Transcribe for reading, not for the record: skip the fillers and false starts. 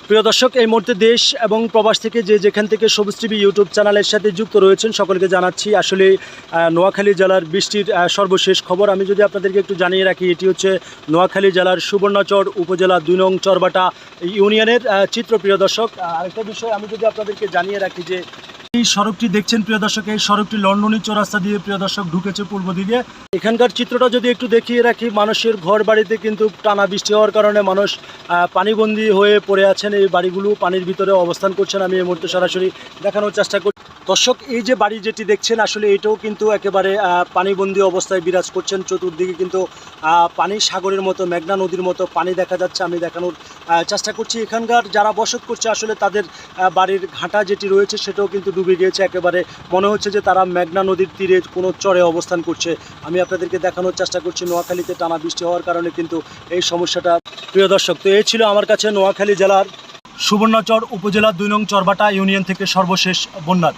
প্রিয় দর্শক, এই মুহূর্তে দেশ এবং প্রবাস থেকে যেখান থেকে সবুজ টিভি ইউটিউব চ্যানেলের সাথে যুক্ত রয়েছেন সকলকে জানাচ্ছি আসলে নোয়াখালী জেলার বৃষ্টির সর্বশেষ খবর। আমি যদি আপনাদেরকে একটু জানিয়ে রাখি, এটি হচ্ছে নোয়াখালী জেলার সুবর্ণচর উপজেলা ২ নং চরবাটা ইউনিয়নের চিত্র। প্রিয় দর্শক, আরেকটা বিষয় আমি যদি আপনাদেরকে জানিয়ে রাখি যে এই সড়কটি দেখছেন প্রিয় দর্শক, এই সড়কটি লন্ডনী চৌরাস্তা দিয়ে প্রিয় দর্শক ঢুকেছে পূর্ব দিকে। এখানকার চিত্রটা যদি একটু দেখিয়ে রাখি, মানুষের ঘর বাড়িতে কিন্তু টানা বৃষ্টি হওয়ার কারণে মানুষ পানিবন্দী হয়ে পড়ে আছেন। এই বাড়িগুলো পানির ভিতরে অবস্থান করছেন। আমি এই মুহূর্তে সরাসরি দেখানোর চেষ্টা করছি। দর্শক, এই যে বাড়ি যেটি দেখছেন আসলে এটাও কিন্তু একেবারে পানিবন্দী অবস্থায় বিরাজ করছেন। চতুর্দিকে কিন্তু পানি সাগরের মতো, মেঘনা নদীর মতো পানি দেখা যাচ্ছে। আমি দেখানোর চেষ্টা করছি। এখানকার যারা বসত করছে আসলে তাদের বাড়ির ঘাটা যেটি রয়েছে সেটাও কিন্তু ডুবে গিয়েছে। একেবারে মনে হচ্ছে যে তারা মেঘনা নদীর তীরে কোনো চরে অবস্থান করছে। আমি আপনাদেরকে দেখানোর চেষ্টা করছি নোয়াখালীতে টানা বৃষ্টি হওয়ার কারণে কিন্তু এই সমস্যাটা। প্রিয় দর্শক, তো এই ছিল আমার কাছে নোয়াখালী জেলার সুবর্ণচর উপজেলার ২ নং চরবাটা ইউনিয়ন থেকে সর্বশেষ বন্যার